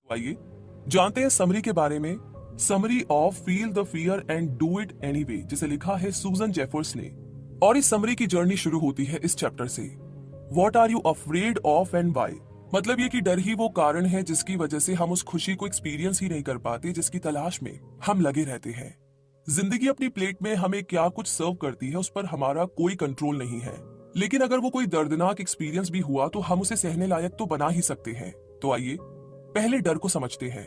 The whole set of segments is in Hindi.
आइए जानते हैं समरी के बारे में। Summary of feel the fear and do it anyway, जिसे लिखा है सूजन जेफर्स ने। और इस समरी की जर्नी शुरू होती है इस चैप्टर से। What are you afraid of and why. मतलब ये कि डर ही वो कारण है जिसकी वजह से हम उस खुशी को एक्सपीरियंस ही नहीं कर पाते जिसकी तलाश में हम लगे रहते हैं। जिंदगी अपनी प्लेट में हमें क्या कुछ सर्व करती है उस पर हमारा कोई कंट्रोल नहीं है, लेकिन अगर वो कोई दर्दनाक एक्सपीरियंस भी हुआ तो हम उसे सहने लायक तो बना ही सकते हैं। तो आइए पहले डर को समझते हैं।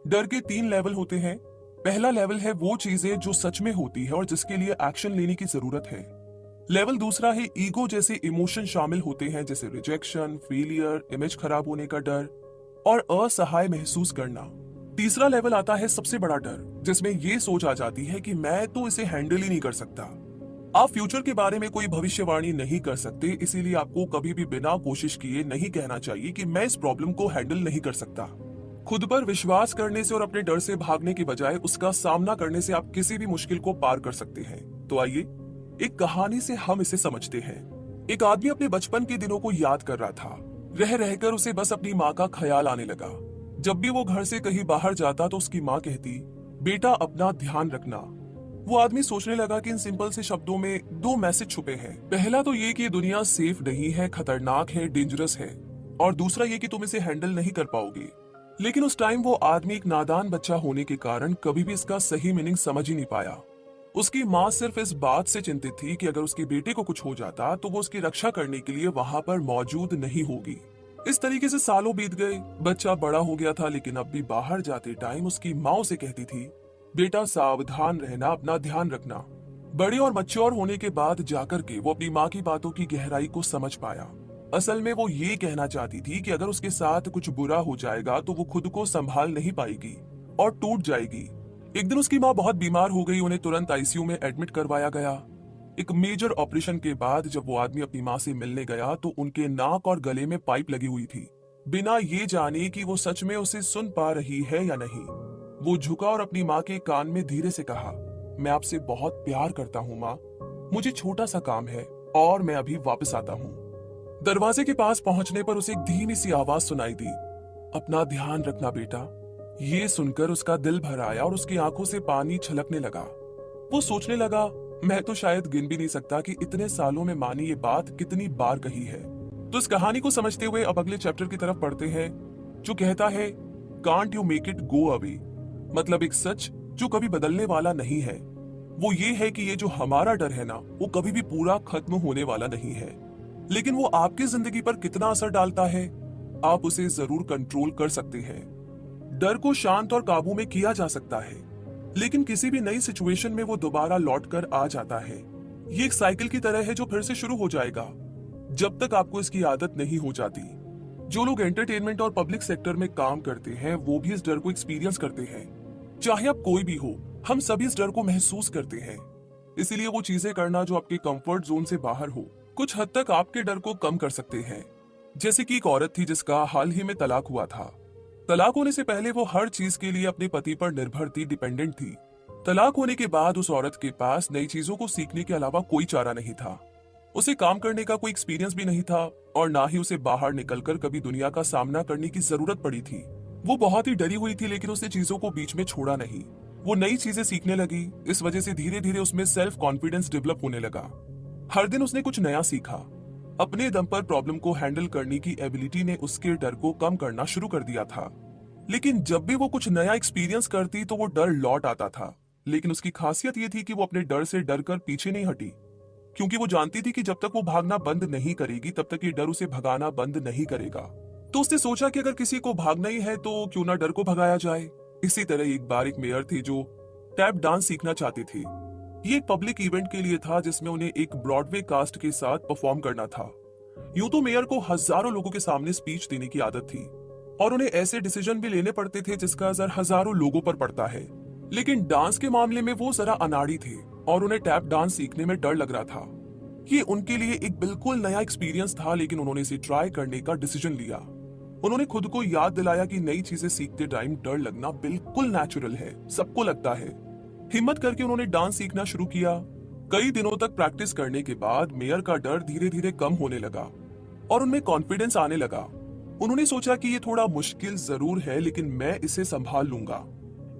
डर के 3 लेवल होते हैं। पहला लेवल है वो चीजें जो सच में होती है और जिसके लिए एक्शन लेने की जरूरत है। लेवल दूसरा है ईगो जैसे इमोशन शामिल होते हैं, जैसे रिजेक्शन, फेलियर, इमेज खराब होने का डर और असहाय महसूस करना। तीसरा लेवल आता है सबसे बड़ा डर, जिसमें ये सोच आ जाती है कि मैं तो इसे हैंडल ही नहीं कर सकता। आप फ्यूचर के बारे में कोई भविष्यवाणी नहीं कर सकते, इसीलिए आपको कभी भी बिना कोशिश किए नहीं कहना चाहिए कि मैं इस प्रॉब्लम को हैंडल नहीं कर सकता। खुद पर विश्वास करने से और अपने डर से भागने की बजाय उसका सामना करने से आप किसी भी मुश्किल को पार कर सकते हैं। तो आइए एक कहानी से हम इसे समझते हैं। एक आदमी अपने बचपन के दिनों को याद कर रहा था। रह रहकर उसे बस अपनी माँ का ख्याल आने लगा। जब भी वो घर से कहीं बाहर जाता तो उसकी माँ कहती, बेटा अपना ध्यान रखना। वो आदमी सोचने लगा कि इन सिंपल से शब्दों में 2 मैसेज छुपे हैं। पहला तो ये कि दुनिया सेफ नहीं है, खतरनाक है, डेंजरस है, और दूसरा ये कि तुम इसे हैंडल नहीं कर पाओगे। लेकिन उस टाइम वो आदमी एक नादान बच्चा होने के कारण कभी भी इसका सही मीनिंग समझ ही नहीं पाया। उसकी माँ सिर्फ इस बात से चिंतित थी कि अगर उसके बेटे को कुछ हो जाता तो वो उसकी रक्षा करने के लिए वहां पर मौजूद नहीं होगी। इस तरीके से सालों बीत गए। बच्चा बड़ा हो गया था, लेकिन अब भी बाहर जाते टाइम उसकी माँ उसे कहती थी, बेटा सावधान रहना, अपना ध्यान रखना। बड़े और मैच्योर होने के बाद जाकर के वो अपनी माँ की बातों की गहराई को समझ पाया। असल में वो ये कहना चाहती थी कि अगर उसके साथ कुछ बुरा हो जाएगा तो वो खुद को संभाल नहीं पाएगी और टूट जाएगी। एक दिन उसकी माँ बहुत बीमार हो गई, उन्हें तुरंत आईसीयू में एडमिट करवाया गया। एक मेजर ऑपरेशन के बाद जब वो आदमी अपनी माँ से मिलने गया तो उनके नाक और गले में पाइप लगी हुई थी, बिना ये जाने कि वो सच में उसे सुन पा रही है या नहीं। वो झुका और अपनी माँ के कान में धीरे से कहा, मैं आपसे बहुत प्यार करता हूँ माँ, मुझे छोटा सा काम है और मैं अभी वापस आता हूँ। दरवाजे के पास पहुंचने पर उसे एक धीमी सी आवाज सुनाई दी, अपना ध्यान रखना बेटा। ये सुनकर उसका दिल भर आया और उसकी आंखों से पानी छलकने लगा। वो सोचने लगा, मैं तो शायद गिन भी नहीं सकता कि इतने सालों में माँ ने ये बात कितनी बार कही है। तो इस कहानी को समझते हुए अब अगले चैप्टर की तरफ पढ़ते हैं, जो कहता है can't you make it go away. मतलब एक सच जो कभी बदलने वाला नहीं है, वो ये है कि ये जो हमारा डर है ना, वो कभी भी पूरा खत्म होने वाला नहीं है, लेकिन वो आपकी जिंदगी पर कितना असर डालता है आप उसे जरूर कंट्रोल कर सकते हैं। डर को शांत और काबू में किया जा सकता है, लेकिन किसी भी नई सिचुएशन में वो दोबारा लौट कर आ जाता है। ये एक साइकिल की तरह है जो फिर से शुरू हो जाएगा जब तक आपको इसकी आदत नहीं हो जाती। जो लोग एंटरटेनमेंट और पब्लिक सेक्टर में काम करते हैं वो भी इस डर को एक्सपीरियंस करते हैं। चाहे आप कोई भी हो, हम सभी इस डर को महसूस करते हैं। इसीलिए वो चीजें करना जो आपके कंफर्ट जोन से बाहर हो कुछ हद तक आपके डर को कम कर सकते हैं। जैसे कि एक औरत थी जिसका हाल ही में तलाक हुआ था। तलाक होने से पहले वो हर चीज के लिए अपने पति पर निर्भर थी, डिपेंडेंट थी। तलाक होने के बाद उस औरत के पास नई चीजों को सीखने के अलावा कोई चारा नहीं था। उसे काम करने का कोई एक्सपीरियंस भी नहीं था और ना ही उसे बाहर निकलकर कभी दुनिया का सामना करने की जरूरत पड़ी थी। वो बहुत ही डरी हुई थी, लेकिन उसने चीजों को बीच में छोड़ा नहीं। वो नई चीजें सीखने लगी। इस वजह से धीरे धीरे उसमें सेल्फ कॉन्फिडेंस डेवलप होने लगा। हर दिन उसने कुछ नया सीखा। अपने दम पर प्रॉब्लम को हैंडल करने की एबिलिटी ने उसके डर को कम करना शुरू कर दिया था। लेकिन जब भी वो कुछ नया एक्सपीरियंस करती तो वो डर लौट आता था। लेकिन उसकी खासियत ये थी कि वो अपने डर से डर कर पीछे नहीं हटी, क्योंकि वो जानती थी कि जब तक वो भागना बंद नहीं करेगी तब तक ये डर उसे भगाना बंद नहीं करेगा। तो उसने सोचा कि अगर किसी को भागना ही है तो क्यों ना डर को भगाया जाए। इसी तरह एक बार एक मेयर थी जो टैप डांस सीखना चाहती थी। ये एक पब्लिक इवेंट के लिए था जिसमें उन्हें एक ब्रॉडवे कास्ट के साथ परफॉर्म करना था। यूं तो मेयर को हजारों लोगों के सामने स्पीच देने की आदत थी और उन्हें ऐसे डिसीजन भी लेने पड़ते थे जिसका असर हजारों लोगों पर पड़ता है। लेकिन डांस के मामले में वो जरा अनाड़ी थे और उन्हें टैप डांस सीखने में डर लग रहा था। ये उनके लिए एक बिल्कुल नया एक्सपीरियंस था, लेकिन उन्होंने इसे ट्राई करने का डिसीजन लिया। उन्होंने खुद को याद दिलाया कि नई चीजें सीखते टाइम डर लगना बिल्कुल नेचुरल है, सबको लगता है। हिम्मत करके उन्होंने डांस सीखना शुरू किया। कई दिनों तक प्रैक्टिस करने के बाद मेयर का डर धीरे धीरे कम होने लगा और उनमें कॉन्फिडेंस आने लगा। उन्होंने सोचा कि ये थोड़ा मुश्किल जरूर है, लेकिन मैं इसे संभाल लूंगा।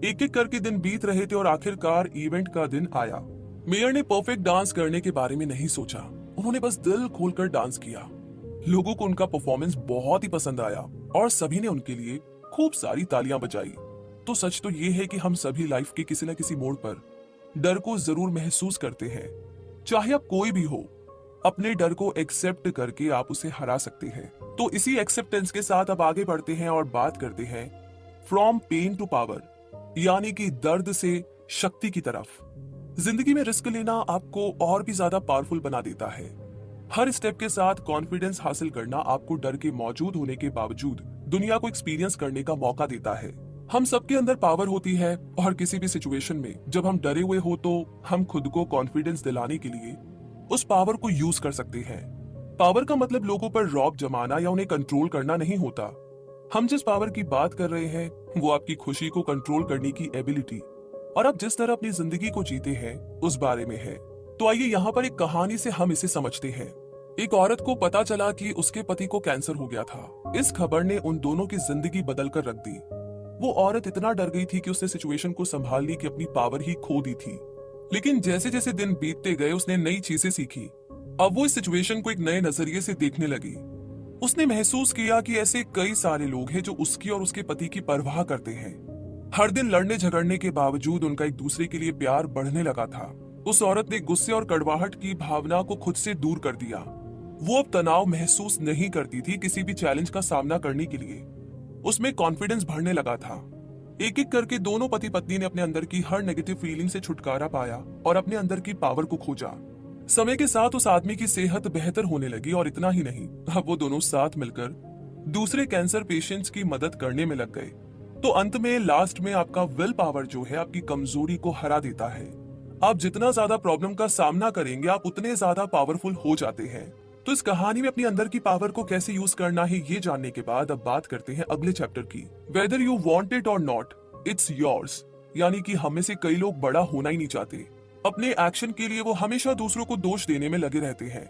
एक एक करके दिन बीत रहे थे और आखिरकार इवेंट का दिन आया। मेयर ने परफेक्ट डांस करने के बारे में नहीं सोचा, उन्होंने बस दिल खोलकर डांस किया। लोगों को उनका परफॉर्मेंस बहुत ही पसंद आया और सभी ने उनके लिए खूब सारी तालियां बजाई। तो सच तो ये है कि हम सभी लाइफ के किसी न किसी मोड़ पर डर को जरूर महसूस करते हैं। चाहे आप कोई भी हो, अपने डर को एक्सेप्ट करके आप उसे हरा सकते हैं। तो इसी एक्सेप्टेंस के साथ अब आगे बढ़ते हैं और बात करते हैं फ्रॉम पेन टू पावर, यानी कि दर्द से शक्ति की तरफ। जिंदगी में रिस्क लेना आपको और भी ज्यादा पावरफुल बना देता है। हर स्टेप के साथ कॉन्फिडेंस हासिल करना आपको डर के मौजूद होने के बावजूद दुनिया को एक्सपीरियंस करने का मौका देता है। हम सबके अंदर पावर होती है और किसी भी सिचुएशन में जब हम डरे हुए हो तो हम खुद को कॉन्फिडेंस दिलाने के लिए उस पावर को यूज कर सकते हैं। पावर का मतलब लोगों पर रौब जमाना या उन्हें कंट्रोल करना नहीं होता। हम जिस पावर की बात कर रहे हैं वो आपकी खुशी को कंट्रोल करने की एबिलिटी और आप जिस तरह अपनी जिंदगी को जीते हैं उस बारे में है। तो आइए यहाँ पर एक कहानी से हम इसे समझते हैं। एक औरत को पता चला कि उसके पति को कैंसर हो गया था। इस खबर ने उन दोनों की जिंदगी बदल कर रख दी। वो औरत इतना डर गई थी कि उसने सिचुएशन को संभालने की अपनी पावर ही खो दी थी। लेकिन जैसे जैसे दिन बीतते गए उसने नई चीजें सीखी। अब वो इस सिचुएशन को एक नए नजरिए से देखने लगी। उसने महसूस किया कि ऐसे कई सारे लोग हैं जो उसकी और उसके पति की परवाह करते हैं। हर दिन लड़ने झगड़ने के बावजूद उनका एक दूसरे के लिए प्यार बढ़ने लगा था। उस औरत ने गुस्से और कड़वाहट की भावना को खुद से दूर कर दिया। वो अब तनाव महसूस नहीं करती थी किसी भी चैलेंज का सामना करने के लिए। उसमें कॉन्फिडेंस बढ़ने लगा था। एक एक करके दोनों पति पत्नी ने अपने अंदर की हर नेगेटिव फीलिंग से छुटकारा पाया और अपने अंदर की पावर को खोजा। समय के साथ उस आदमी की सेहत बेहतर होने लगी और इतना ही नहीं, अब वो दोनों साथ मिलकर दूसरे कैंसर पेशेंट्स की मदद करने में लग गए। तो अंत में लास्ट में आपका विल पावर जो है आपकी कमजोरी को हरा देता है। आप जितना ज्यादा प्रॉब्लम का सामना करेंगे आप उतने ज्यादा पावरफुल हो जाते हैं। तो इस कहानी में अपनी अंदर की पावर को कैसे यूज करना है ये जानने के बाद अब बात करते हैं अगले चैप्टर की। वेदर यू वांट इट और नॉट, इट्स योर्स। यानी कि हम में से कई लोग बड़ा होना ही नहीं चाहते। अपने एक्शन के लिए वो हमेशा दूसरों को दोष देने में लगे रहते हैं।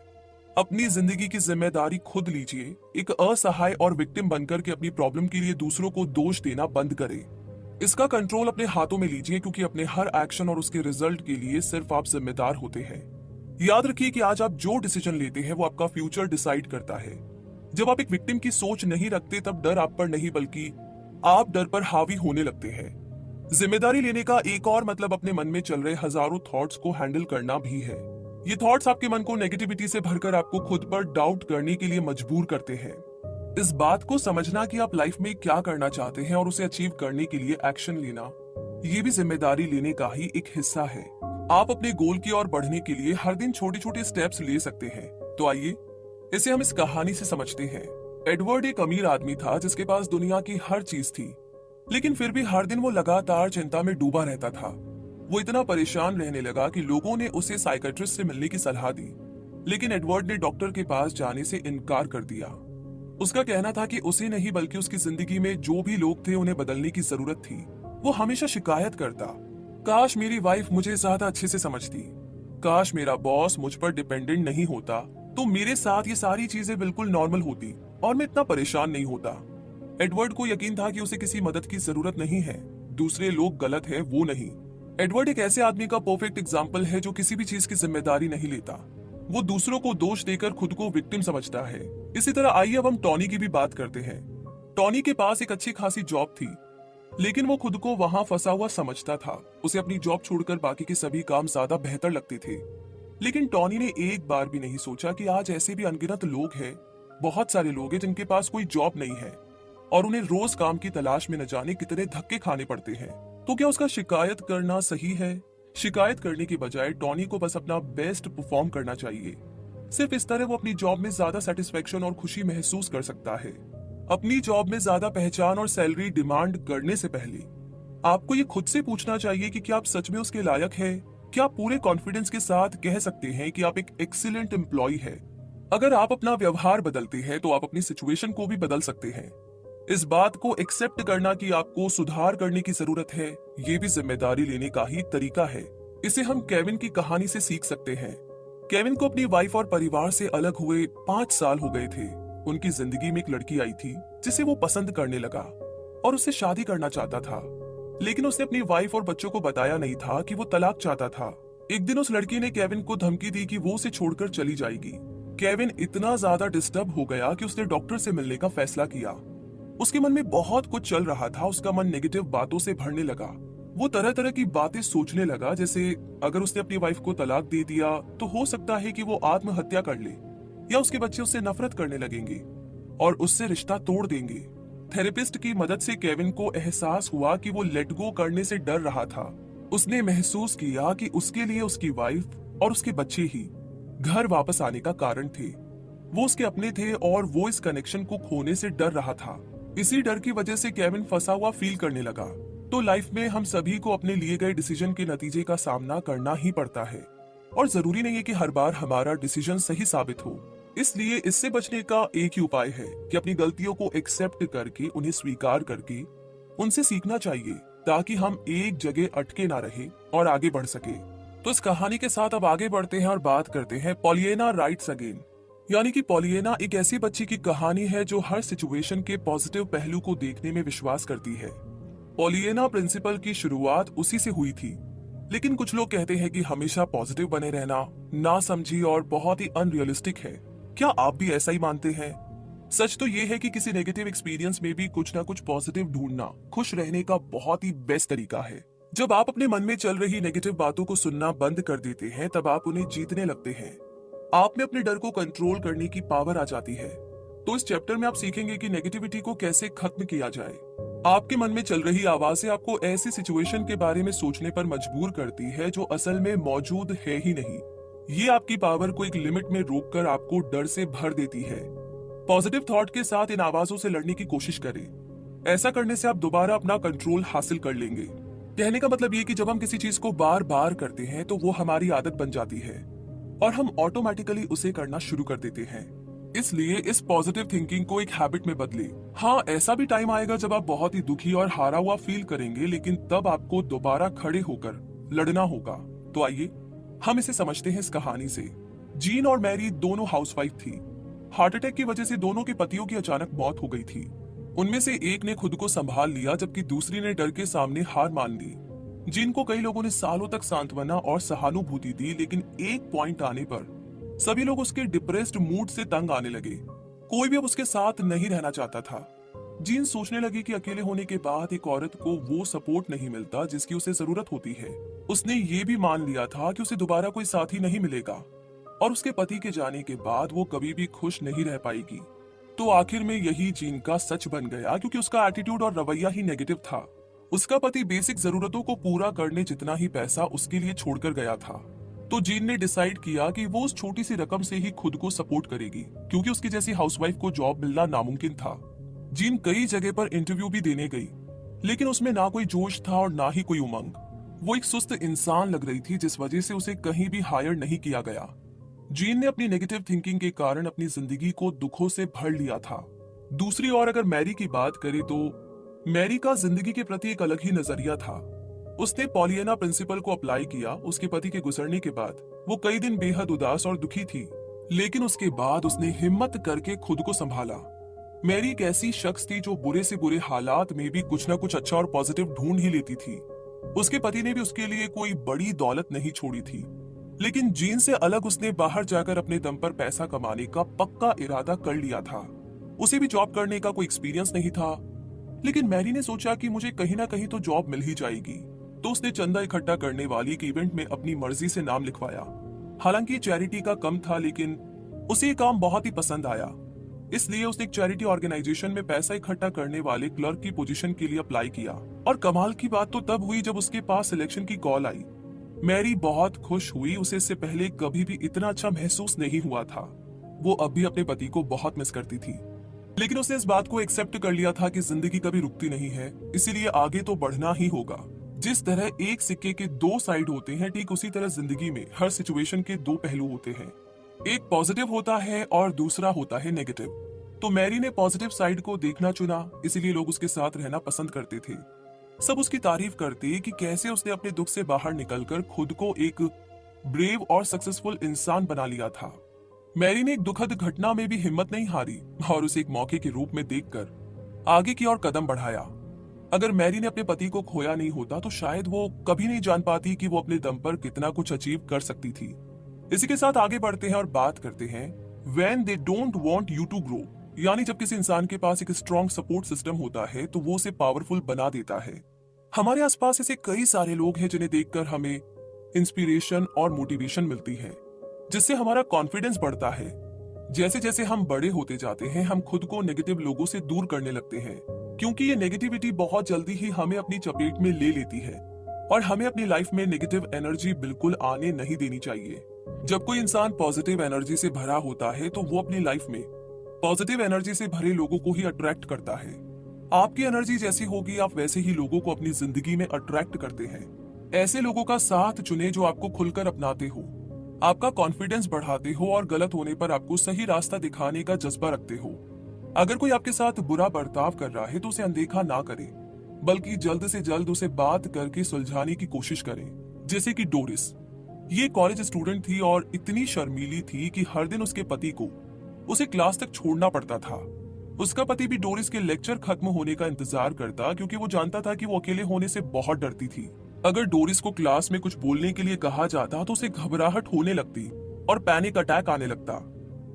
अपनी जिंदगी की जिम्मेदारी खुद लीजिए। एक असहाय और विक्टिम बनकर के अपनी प्रॉब्लम के लिए दूसरों को दोष देना बंद करें। इसका कंट्रोल अपने हाथों में लीजिए, क्योंकि अपने हर एक्शन और उसके रिजल्ट के लिए सिर्फ आप जिम्मेदार होते हैं। याद रखिए कि आज आप जो डिसीजन लेते हैं वो आपका फ्यूचर डिसाइड करता है। जब आप एक विक्टिम की सोच नहीं रखते तब डर आप पर नहीं बल्कि आप डर पर हावी होने लगते हैं। जिम्मेदारी लेने का एक और मतलब अपने मन में चल रहे हजारों थॉट्स को हैंडल करना भी है। ये थॉट्स आपके मन को नेगेटिविटी से भरकर आपको खुद पर डाउट करने के लिए मजबूर करते हैं। इस बात को समझना कि आप लाइफ में क्या करना चाहते हैं और उसे अचीव करने के लिए एक्शन लेना, ये भी जिम्मेदारी लेने का ही एक हिस्सा है। आप अपने गोल की ओर बढ़ने के लिए हर दिन छोटे छोटे स्टेप्स ले सकते हैं। तो आइए इसे हम इस कहानी से समझते हैं। एडवर्ड एक अमीर आदमी था जिसके पास दुनिया की हर चीज थी, लेकिन फिर भी हर दिन वो लगातार चिंता में डूबा रहता था। वो इतना परेशान रहने लगा कि लोगों ने उसे साइकियाट्रिस्ट से मिलने की सलाह दी, लेकिन एडवर्ड ने डॉक्टर के पास जाने से इनकार कर दिया। उसका कहना था कि उसे नहीं बल्कि उसकी जिंदगी में जो भी लोग थे उन्हें बदलने की जरूरत थी। वो हमेशा शिकायत करता, काश मेरी वाइफ मुझे ज्यादा अच्छे से समझती, काश मेरा बॉस मुझ पर डिपेंडेंट नहीं होता तो मेरे साथ ये सारी चीजें बिल्कुल नॉर्मल होती और मैं इतना परेशान नहीं होता। एडवर्ड को यकीन था कि उसे किसी मदद की जरूरत नहीं है, दूसरे लोग गलत है वो नहीं। एडवर्ड एक ऐसे आदमी का परफेक्ट एग्जाम्पल है जो किसी भी चीज की जिम्मेदारी नहीं लेता। वो दूसरों को दोष देकर खुद को विक्टिम समझता है। इसी तरह आइए अब हम टॉनी की भी बात करते हैं। टॉनी के पास एक अच्छी खासी जॉब थी, लेकिन वो खुद को वहां फंसा हुआ समझता था। उसे अपनी जॉब छोड़कर बाकी के सभी काम ज्यादा बेहतर लगते थे। लेकिन टॉनी ने एक बार भी नहीं सोचा कि आज ऐसे भी अनगिनत लोग हैं, बहुत सारे लोग हैं जिनके पास कोई जॉब नहीं है और उन्हें रोज काम की तलाश में न जाने कितने धक्के खाने पड़ते हैं। तो क्या उसका शिकायत करना सही है? शिकायत करने की बजाय टॉनी को बस अपना बेस्ट परफॉर्म करना चाहिए। सिर्फ इस तरह वो अपनी जॉब में ज्यादा सेटिस्फेक्शन और खुशी महसूस कर सकता है। अपनी जॉब में ज्यादा पहचान और सैलरी डिमांड करने से पहले आपको ये खुद से पूछना चाहिए कि क्या आप सच में उसके लायक है। क्या आप पूरे कॉन्फिडेंस के साथ कह सकते हैं कि आप एक एक्सीलेंट एम्प्लॉय है? अगर आप अपना व्यवहार बदलते हैं तो आप अपनी सिचुएशन को भी बदल सकते हैं। इस बात को एक्सेप्ट करना कि आपको सुधार करने की जरूरत है, ये भी जिम्मेदारी लेने का ही तरीका है। इसे हम केविन की कहानी से सीख सकते हैं। केविन को अपनी वाइफ और परिवार से अलग हुए 5 साल हो गए थे। उनकी जिंदगी में एक लड़की आई थी जिसे वो पसंद करने लगा और उससे शादी करना चाहता था, लेकिन उसने अपनी वाइफ और बच्चों को बताया नहीं था कि वो तलाक चाहता था। एक दिन उस लड़की ने केविन को धमकी दी कि वो उसे छोड़कर चली जाएगी। केविन इतना ज्यादा डिस्टर्ब हो गया कि उसने डॉक्टर से मिलने का फैसला किया। उसके मन में बहुत कुछ चल रहा था, उसका मन नेगेटिव बातों से भरने लगा। वो तरह तरह की बातें सोचने लगा, जैसे अगर उसने अपनी वाइफ को तलाक दे दिया तो हो सकता है कि वो आत्महत्या कर ले, या उसके बच्चे उससे नफरत करने लगेंगे और उससे रिश्ता तोड़ देंगे। थेरेपिस्ट की मदद से केविन को एहसास हुआ कि वो लेट गो करने से डर रहा था। उसने महसूस किया कि उसके लिए उसकी वाइफ और उसके बच्चे ही घर वापस आने का कारण थे। वो उसके अपने थे और वो इस कनेक्शन को खोने से डर रहा था। इसी डर की वजह से केविन फंसा हुआ फील करने लगा। तो लाइफ में हम सभी को अपने लिए गए डिसीजन के नतीजे का सामना करना ही पड़ता है, और जरूरी नहीं है कि हर बार हमारा डिसीजन सही साबित हो। इसलिए इससे बचने का एक ही उपाय है कि अपनी गलतियों को एक्सेप्ट करके, उन्हें स्वीकार करके उनसे सीखना चाहिए, ताकि हम एक जगह अटके ना रहे और आगे बढ़ सके। तो इस कहानी के साथ अब आगे बढ़ते हैं और बात करते हैं पॉलिएना राइट्स अगेन। यानी कि पॉलिएना एक ऐसी बच्ची की कहानी है जो हर सिचुएशन के पॉजिटिव पहलू को देखने में विश्वास करती है। पॉलिएना प्रिंसिपल की शुरुआत उसी से हुई थी, लेकिन कुछ लोग कहते हैं कि हमेशा पॉजिटिव बने रहना ना समझी और बहुत ही अनरियलिस्टिक है। क्या आप भी ऐसा ही मानते हैं? सच तो ये है कि किसी नेगेटिव एक्सपीरियंस में भी कुछ ना कुछ पॉजिटिव ढूंढना खुश रहने का बहुत ही बेस्ट तरीका है। जब आप अपने मन में चल रही नेगेटिव बातों को सुनना बंद कर देते हैं, तब आप उन्हें जीतने लगते हैं। आप में अपने डर को कंट्रोल करने की पावर आ जाती है। तो इस चैप्टर में आप सीखेंगे कि नेगेटिविटी को कैसे खत्म किया जाए। आपके मन में चल रही आवाजें आपको ऐसी सिचुएशन के बारे में सोचने पर मजबूर करती है जो असल में मौजूद है ही नहीं। ये आपकी पावर को एक लिमिट में रोककर आपको डर से भर देती है। पॉजिटिव थॉट के साथ इन आवाजों से लड़ने की कोशिश करें। ऐसा करने से आप दोबारा अपना कंट्रोल हासिल कर लेंगे। कहने का मतलब ये कि जब हम किसी चीज को बार बार करते हैं तो वो हमारी आदत बन जाती है और हम ऑटोमेटिकली उसे करना शुरू कर देते हैं। इसलिए इस पॉजिटिव थिंकिंग को एक हैबिट में बदले। हाँ, ऐसा भी टाइम आएगा जब आप बहुत ही दुखी और हारा हुआ फील करेंगे, लेकिन तब आपको दोबारा खड़े होकर लड़ना होगा। तो आइए हम इसे समझते हैं इस कहानी से। जीन और मैरी दोनों हाउसवाइफ थी। हार्ट अटैक की वजह से दोनों के पतियों की अचानक मौत हो गई थी। उनमें से एक ने खुद को संभाल लिया, जबकि दूसरी ने डर के सामने हार मान ली। जीन को कई लोगों ने सालों तक सांत्वना और सहानुभूति दी, लेकिन एक पॉइंट आने पर सभी लोग उसके डिप्रेस्ड मूड से तंग आने लगे। कोई भी अब उसके साथ नहीं रहना चाहता था। जीन सोचने लगी कि अकेले होने के बाद एक औरत को वो सपोर्ट नहीं मिलता जिसकी उसे जरूरत होती है। उसने ये भी मान लिया था कि उसे दोबारा कोई साथी नहीं मिलेगा और उसके पति के जाने के बाद वो कभी भी खुश नहीं रह पाएगी। तो आखिर में यही जीन का सच बन गया, क्योंकि उसका एटीट्यूड और रवैया ही नेगेटिव था। उसका पति बेसिक जरूरतों को पूरा करने जितना ही पैसा उसके लिए छोड़कर गया था। तो जीन ने डिसाइड किया कि वो उस छोटी सी रकम से ही खुद को सपोर्ट करेगी, क्योंकि उसकी जैसी हाउसवाइफ को जॉब मिलना नामुमकिन था। जीन कई जगह पर इंटरव्यू भी देने गई, लेकिन उसमें ना कोई जोश था और ना ही कोई उमंग। वो एक सुस्त इंसान लग रही थी, जिस वजह से उसे कहीं भी हायर नहीं किया गया। जीन ने अपनी नेगेटिव थिंकिंग के कारण अपनी जिंदगी को दुखों से भर लिया था। दूसरी ओर अगर मैरी की बात करें तो मैरी का जिंदगी के प्रति एक अलग ही नजरिया था। उसने पॉलिएना प्रिंसिपल को अप्लाई किया। उसके पति के गुजरने के बाद वो कई दिन बेहद उदास और दुखी थी, लेकिन उसके बाद उसने हिम्मत करके खुद को संभाला। मैरी एक ऐसी शख्स थी जो बुरे से बुरे हालात में भी कुछ न कुछ अच्छा और पॉजिटिव ढूंढ ही लेती थी। उसके पति ने भी उसके लिए कोई बड़ी दौलत नहीं छोड़ी थी, लेकिन जीन से अलग उसने बाहर जाकर अपने दम पर पैसा कमाने का पक्का इरादा कर लिया था। उसे भी जॉब करने का कोई एक्सपीरियंस नहीं था, लेकिन मैरी ने सोचा कि मुझे कहीं ना कहीं तो जॉब मिल ही जाएगी। तो उसने चंदा इकट्ठा करने वाली एक इवेंट में अपनी मर्जी से नाम लिखवाया। हालांकि चैरिटी का कम था, लेकिन उसे ये काम बहुत ही पसंद आया। इसलिए उसने एक चैरिटी ऑर्गेनाइजेशन में पैसा इकट्ठा करने वाले क्लर्क की पोजीशन के लिए अप्लाई किया। और कमाल की बात तो तब हुई जब उसके पास सिलेक्शन की कॉल आई। मैरी बहुत खुश हुई। उसे इससे पहले कभी भी इतना अच्छा महसूस नहीं हुआ था। वो अब भी अपने पति को बहुत मिस करती थी, लेकिन उसने इस बात को एक्सेप्ट कर लिया था कि जिंदगी कभी रुकती नहीं है, इसीलिए आगे तो बढ़ना ही होगा। जिस तरह एक सिक्के के दो साइड होते हैं, ठीक उसी तरह जिंदगी में हर सिचुएशन के दो पहलू होते हैं। एक पॉजिटिव होता है और दूसरा होता है नेगेटिव। तो मैरी ने पॉजिटिव साइड को देखना चुना, इसीलिए लोग उसके साथ रहना पसंद करते थे। सब उसकी तारीफ करते कि कैसे उसने अपने दुख से बाहर निकलकर खुद को एक ब्रेव और सक्सेसफुल इंसान बना लिया था। मैरी ने एक दुखद घटना में भी हिम्मत नहीं हारी और उसे एक मौके के रूप में देखकर आगे की ओर कदम बढ़ाया। अगर मैरी ने अपने पति को खोया नहीं होता तो शायद वो कभी नहीं जान पाती कि वो अपने दम पर कितना कुछ अचीव कर सकती थी। इसी के साथ आगे बढ़ते हैं और बात करते हैं when they don't want you to grow, यानी जब किसी इंसान के पास एक स्ट्रॉन्ग सपोर्ट सिस्टम होता है तो वो उसे पावरफुल बना देता है। हमारे आसपास ऐसे कई सारे लोग हैं जिन्हें देखकर हमें इंस्पिरेशन और मोटिवेशन मिलती है, जिससे हमारा कॉन्फिडेंस बढ़ता है। जैसे जैसे हम बड़े होते जाते हैं हम खुद को नेगेटिव लोगों से दूर करने लगते हैं, क्योंकि ये नेगेटिविटी बहुत जल्दी ही हमें अपनी चपेट में ले लेती है और हमें अपनी लाइफ में नेगेटिव एनर्जी बिल्कुल आने नहीं देनी चाहिए। जब कोई इंसान पॉजिटिव एनर्जी से भरा होता है तो वो अपनी लाइफ में पॉजिटिव एनर्जी से भरे लोगों को ही अट्रैक्ट करता है। आपकी एनर्जी जैसी होगी आप वैसे ही लोगों को अपनी जिंदगी में अट्रैक्ट करते हैं। ऐसे लोगों का साथ चुने जो आपको खुलकर अपनाते हो, आपका कॉन्फिडेंस बढ़ाते हो और गलत होने पर आपको सही रास्ता दिखाने का जज्बा रखते हो। अगर कोई आपके साथ बुरा बर्ताव कर रहा है तो उसे अनदेखा ना करें, बल्कि जल्द से जल्द उसे बात करके सुलझाने की कोशिश करें। जैसे कि डोरिस, ये कॉलेज स्टूडेंट थी और इतनी शर्मीली थी कि हर दिन उसके पति को उसे क्लास तक छोड़ना पड़ता था। उसका पति भी डोरिस के लेक्चर खत्म होने का इंतजार करता, क्योंकि वो जानता था कि वो अकेले होने से बहुत डरती थी। अगर डोरिस को क्लास में कुछ बोलने के लिए कहा जाता तो उसे घबराहट होने लगती और पैनिक अटैक आने लगता।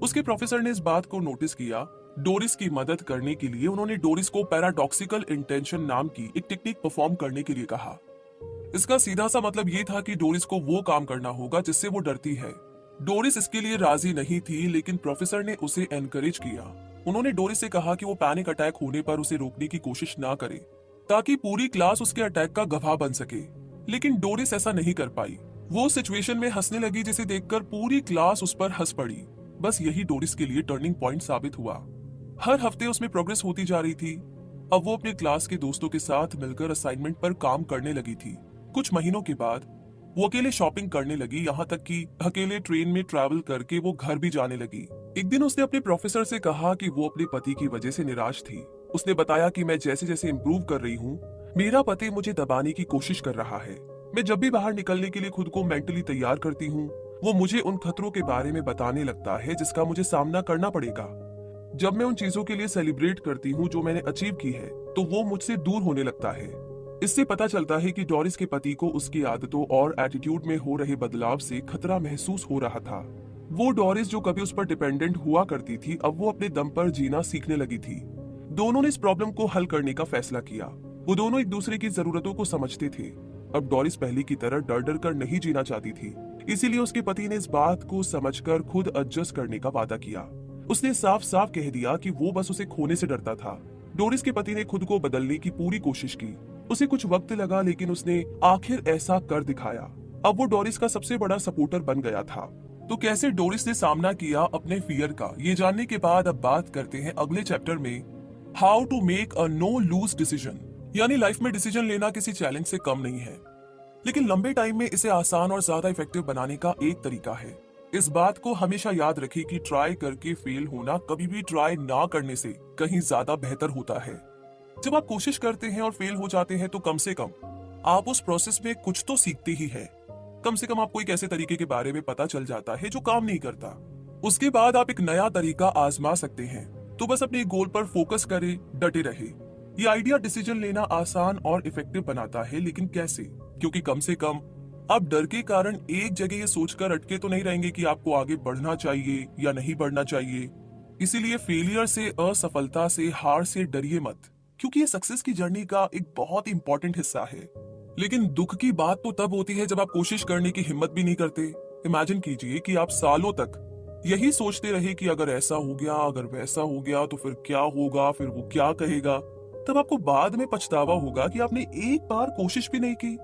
उसके प्रोफेसर ने इस बात को नोटिस किया। डोरिस की मदद करने के लिए उन्होंने डोरिस को पैराडॉक्सिकल इंटेंशन नाम की एक टेक्निक परफॉर्म करने के लिए कहा। इसका सीधा सा मतलब ये था कि डोरिस को वो काम करना होगा जिससे वो डरती है। डोरिस इसके लिए राजी नहीं थी, लेकिन प्रोफेसर ने उसे एनकरेज किया। उन्होंने डोरिस से कहा कि वो पैनिक अटैक होने पर उसे रोकने की कोशिश ना करे, ताकि पूरी क्लास उसके अटैक का गवाह बन सके। लेकिन डोरिस ऐसा नहीं कर पाई। वो सिचुएशन में हंसने लगी, जिसे देखकर पूरी क्लास उस पर हंस पड़ी। बस यही डोरिस के लिए टर्निंग पॉइंट साबित हुआ। हर हफ्ते उसमें प्रोग्रेस होती जा रही थी। अब वो अपने क्लास के दोस्तों के साथ मिलकर असाइनमेंट पर काम करने लगी थी। कुछ महीनों के बाद वो अकेले शॉपिंग करने लगी, यहाँ तक कि अकेले ट्रेन में ट्रैवल करके वो घर भी जाने लगी। एक दिन उसने अपने प्रोफेसर से कहा कि वो अपने पति की वजह से निराश थी। उसने बताया कि मैं जैसे जैसे इम्प्रूव कर रही हूँ, मेरा पति मुझे दबाने की कोशिश कर रहा है। मैं जब भी बाहर निकलने के लिए खुद को मेंटली तैयार करती हूँ, वो मुझे उन खतरों के बारे में बताने लगता है जिसका मुझे सामना करना पड़ेगा। जब मैं उन चीजों के लिए सेलिब्रेट करती हूँ जो मैंने अचीव की है, तो वो मुझसे दूर होने लगता है। इससे पता चलता है कि डोरिस के पति को उसकी आदतों और एटीट्यूड में हो रहे बदलाव से खतरा महसूस हो रहा था। वो डोरिस जो कभी उस पर डिपेंडेंट हुआ करती थी, अब वो अपने दम पर जीना सीखने लगी थी। दोनों ने इस प्रॉब्लम को हल करने का फैसला किया। वो दोनों एक दूसरे की जरूरतों को समझते थे। अब डोरिस पहले की तरह डर डर कर नहीं जीना चाहती थी, इसीलिए उसके पति ने इस बात को समझकर खुद एडजस्ट करने का वादा किया। उसने साफ साफ कह दिया कि वो बस उसे खोने से डरता था। डोरिस के पति ने खुद को बदलने की पूरी कोशिश की। उसे कुछ वक्त लगा, लेकिन उसने आखिर ऐसा कर दिखाया। अब वो डोरिस का सबसे बड़ा सपोर्टर बन गया था। तो कैसे डोरिस ने सामना किया अपने फियर का, ये जानने के बाद अब बात करते हैं अगले चैप्टर में how to make a no lose decision. यानी लाइफ में डिसीजन लेना किसी चैलेंज से कम नहीं है, लेकिन लंबे टाइम में इसे आसान और ज्यादा इफेक्टिव बनाने का एक तरीका है। इस बात को हमेशा याद रखें कि ट्राई करके फेल होना कभी भी ट्राई ना करने से कहीं ज्यादा बेहतर होता है। जब आप कोशिश करते हैं और फेल हो जाते हैं तो कम से कम आप उस प्रोसेस में कुछ तो सीखते ही हैं। कम से कम आपको एक ऐसे तरीके के बारे में पता चल जाता है जो काम नहीं करता। उसके बाद आप एक नया तरीका आजमा सकते हैं। तो बस अपने गोल पर फोकस करें, डटे रहे। ये आइडिया डिसीजन लेना आसान और इफेक्टिव बनाता है, लेकिन कैसे? क्योंकि कम से कम आप डर के कारण एक जगह ये सोचकर अटके तो नहीं रहेंगे कि आपको आगे बढ़ना चाहिए या नहीं बढ़ना चाहिए। इसीलिए फेलियर से, असफलता से, हार से डरिए मत, क्योंकि ये सक्सेस की जर्नी का एक बहुत ही इंपॉर्टेंट हिस्सा है। लेकिन दुख की बात तो तब होती है जब आप कोशिश करने की हिम्मत भी नहीं करते। इमेजिन कीजिए कि आप सालों तक यही सोचते रहे कि अगर ऐसा हो गया, अगर वैसा हो गया तो फिर क्या होगा, फिर वो क्या कहेगा। तब आपको बाद में पछतावा होगा कि आपने एक बार कोशिश भी नहीं की।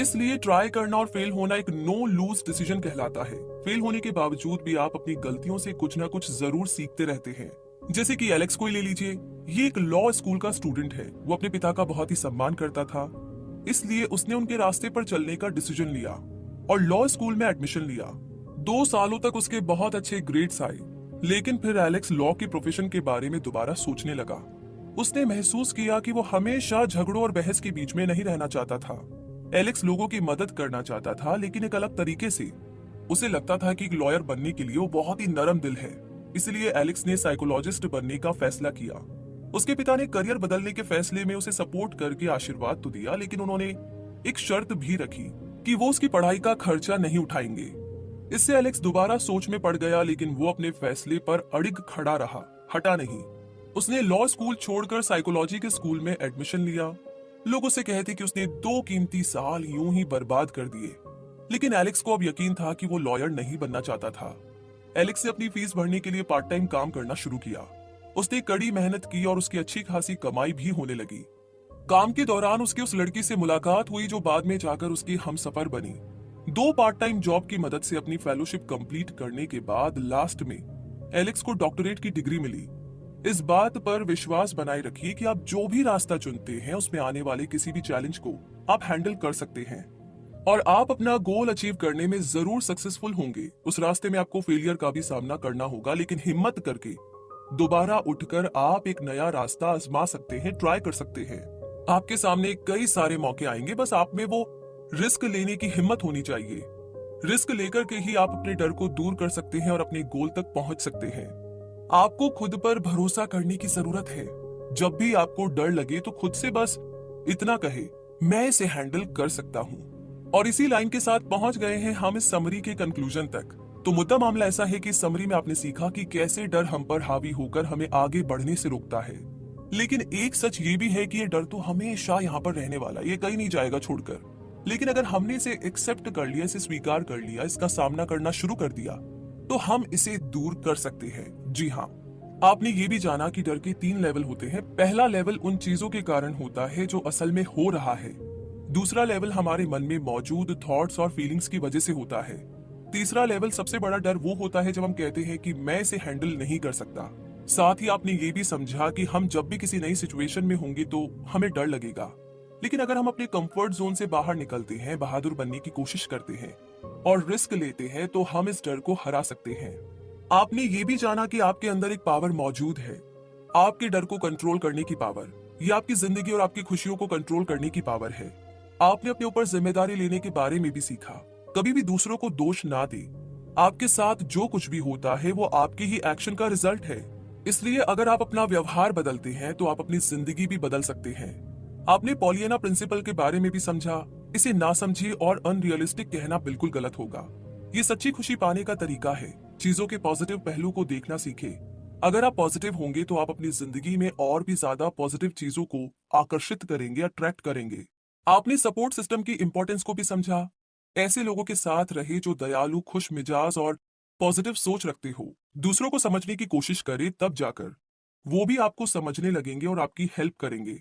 इसलिए ट्राई करना और फेल होना एक नो लूज डिसीजन कहलाता है। फेल होने के बावजूद भी आप अपनी गलतियों से कुछ ना कुछ जरूर सीखते रहते हैं। जैसे कि एलेक्स को ही ले लीजिए। ये एक लॉ स्कूल का स्टूडेंट है। वो अपने पिता का बहुत ही सम्मान करता था, इसलिए उसने उनके रास्ते पर चलने का डिसीजन लिया और लॉ स्कूल में एडमिशन लिया। 2 सालों तक उसके बहुत अच्छे ग्रेड्स आए, लेकिन फिर एलेक्स लॉ के प्रोफेशन के बारे में दोबारा सोचने लगा। उसने महसूस किया कि वो हमेशा झगड़ों और बहस के बीच में नहीं रहना चाहता था। एलेक्स लोगों की मदद करना चाहता था, लेकिन एक अलग तरीके से। उसे लगता था कि एक लॉयर बनने के लिए वो बहुत ही नरम दिल है, इसलिए एलेक्स ने साइकोलॉजिस्ट बनने का फैसला किया। उसके पिता ने करियर बदलने के फैसले में उसे सपोर्ट करके आशीर्वाद तो दिया, लेकिन उन्होंने एक शर्त भी रखी कि वो उसकी पढ़ाई का खर्चा नहीं उठाएंगे। इससे एलेक्स दोबारा सोच में पड़ गया, लेकिन वो अपने फैसले पर अड़िग खड़ा रहा, हटा नहीं। उसने लॉ स्कूल छोड़कर साइकोलॉजी के स्कूल में एडमिशन लिया। लोग उसे कहते कि उसने 2 कीमती साल यूं ही बर्बाद कर दिए, लेकिन एलेक्स को अब यकीन था कि वो लॉयर नहीं बनना चाहता था। एलेक्स ने अपनी फीस भरने के लिए पार्ट टाइम काम करना शुरू किया। उसने कड़ी मेहनत की और उसकी अच्छी खासी कमाई भी होने लगी। काम के दौरान उसकी उस लड़की से मुलाकात हुई जो बाद में जाकर उसकी हमसफर बनी। 2 पार्ट टाइम जॉब की मदद से अपनी फेलोशिप कंप्लीट करने के बाद लास्ट में एलेक्स को डॉक्टरेट की डिग्री मिली। इस बात पर विश्वास बनाए रखिए कि आप जो भी रास्ता चुनते हैं उसमें आने वाले किसी भी चैलेंज को आप हैंडल कर सकते हैं और आप अपना गोल अचीव करने में जरूर सक्सेसफुल होंगे। उस रास्ते में आपको फेलियर का भी सामना करना होगा, लेकिन हिम्मत करके दोबारा उठकर आप एक नया रास्ता आजमा सकते हैं, ट्राई कर सकते हैं। आपके सामने कई सारे मौके आएंगे, बस आप में वो रिस्क लेने की हिम्मत होनी चाहिए। रिस्क लेकर के ही आप अपने डर को दूर कर सकते हैं और अपने गोल तक पहुंच सकते हैं। आपको खुद पर भरोसा करने की जरूरत है। जब भी आपको डर लगे तो खुद से बस इतना कहे, मैं इसे हैंडल कर सकता हूं। और इसी लाइन के साथ पहुंच गए हैं हम इस समरी के कंक्लूजन तक। तो मुद्दा मामला ऐसा है कि इस समरी में आपने सीखा कि कैसे डर हम पर हावी होकर हमें आगे बढ़ने से रोकता है। लेकिन एक सच ये भी है कि ये डर तो हमेशा यहाँ पर रहने वाला, ये कहीं नहीं जाएगा छोड़कर। लेकिन अगर हमने इसे एक्सेप्ट कर लिया, इसे स्वीकार कर लिया, इसका सामना करना शुरू कर दिया, तो हम इसे दूर कर सकते हैं। जी हाँ, आपने ये भी जाना कि डर के 3 लेवल होते हैं। पहला लेवल उन चीजों के कारण होता है जो असल में हो रहा है। दूसरा लेवल हमारे मन में मौजूद थॉट्स और फीलिंग्स की वजह से होता है। तीसरा लेवल सबसे बड़ा डर वो होता है जब हम कहते हैं कि मैं इसे हैंडल नहीं कर सकता। साथ ही आपने ये भी समझा कि हम जब भी किसी नई सिचुएशन में होंगे तो हमें डर लगेगा, लेकिन अगर हम अपने कंफर्ट जोन से बाहर निकलते हैं, बहादुर बनने की कोशिश करते हैं और रिस्क लेते हैं, तो हम इस डर को हरा सकते हैं। आपने ये भी जाना कि आपके अंदर एक पावर मौजूद है, आपके डर को कंट्रोल करने की पावर। ये आपकी जिंदगी और आपकी खुशियों को कंट्रोल करने की पावर है। आपने अपने ऊपर जिम्मेदारी लेने के बारे में भी सीखा। कभी भी दूसरों को दोष ना दे। आपके साथ जो कुछ भी होता है वो आपके ही एक्शन का रिजल्ट है। इसलिए अगर आप अपना व्यवहार बदलते हैं तो आप अपनी जिंदगी भी बदल सकते हैं। आपने पॉलियाना प्रिंसिपल के बारे में भी समझा। इसे ना समझिए और अनरियलिस्टिक कहना बिल्कुल गलत होगा। ये सच्ची खुशी पाने का तरीका है। चीजों के पॉजिटिव पहलू को देखना सीखे। अगर आप पॉजिटिव होंगे तो आप अपनी जिंदगी में और भी ज्यादा पॉजिटिव चीजों को आकर्षित करेंगे, अट्रैक्ट करेंगे। आपने सपोर्ट सिस्टम की इंपॉर्टेंस को भी समझा। ऐसे लोगों के साथ रहे जो दयालु, खुश मिजाज और पॉजिटिव सोच रखते हो। दूसरों को समझने की कोशिश करे, तब जाकर वो भी आपको समझने लगेंगे और आपकी हेल्प करेंगे।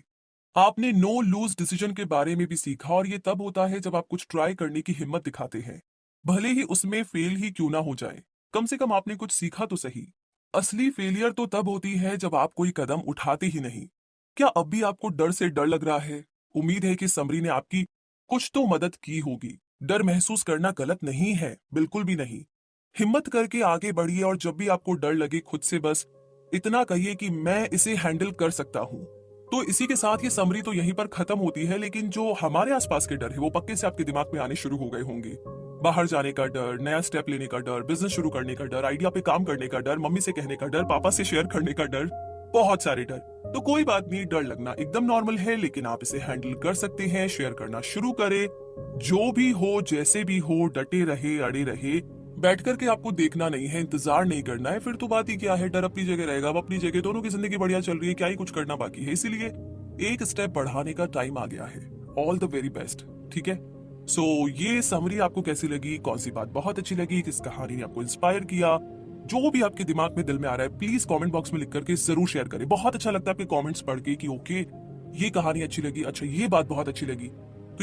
आपने नो लूज डिसीजन के बारे में भी सीखा, और ये तब होता है जब आप कुछ ट्राई करने की हिम्मत दिखाते हैं, भले ही उसमें फेल ही क्यों ना हो जाए। कम से कम आपने कुछ सीखा तो सही। असली फेलियर तो तब होती है जब आप कोई कदम उठाते ही नहीं। क्या अब भी आपको डर से डर लग रहा है? उम्मीद है कि समरी ने आपकी कुछ तो मदद की होगी। डर महसूस करना गलत नहीं है, बिल्कुल भी नहीं। हिम्मत करके आगे बढ़िए और जब भी आपको डर लगे खुद से बस इतना कहिए कि मैं इसे हैंडल कर सकता हूँ। तो इसी के साथ ये समरी तो यहीं पर खत्म होती है, लेकिन जो हमारे आसपास के डर है वो पक्के से आपके दिमाग में आने शुरू हो गए होंगे। बाहर जाने का डर, नया स्टेप लेने का डर, बिजनेस शुरू करने का डर, आइडिया पे काम करने का डर, मम्मी से कहने का डर, पापा से शेयर करने का डर, बहुत सारे डर। तो कोई बात नहीं, डर लगना एकदम नॉर्मल है, लेकिन आप इसे हैंडल कर सकते हैं। शेयर करना शुरू करें। जो भी हो, जैसे भी हो, डटे रहे, अड़े रहे। बैठ करके आपको देखना नहीं है, इंतजार नहीं करना है, फिर तो बात ही क्या है। डर अपनी जगह रहेगा, अब अपनी जगह, दोनों की जिंदगी बढ़िया चल रही है, क्या ही कुछ करना बाकी है। इसीलिए एक स्टेप बढ़ाने का टाइम आ गया है। ऑल द वेरी बेस्ट, ठीक है। सो ये समरी आपको कैसी लगी? कौन सी बात बहुत अच्छी लगी? किस कहानी ने आपको इंस्पायर किया? जो भी आपके दिमाग में, दिल में आ रहा है, प्लीज कमेंट बॉक्स में लिख करके जरूर शेयर करें। बहुत अच्छा लगता है आपके कमेंट्स पढ़ के कि ओके, ये कहानी अच्छी लगी, अच्छा ये बात बहुत अच्छी लगी।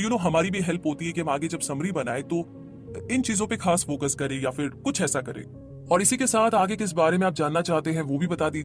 तो हमारी भी हेल्प होती है कि हम आगे जब समरी बनाए तो इन चीजों पे खास फोकस करें या फिर कुछ ऐसा करें। और इसी के साथ आगे किस बारे में आप जानना चाहते हैं वो भी बता दीजिए।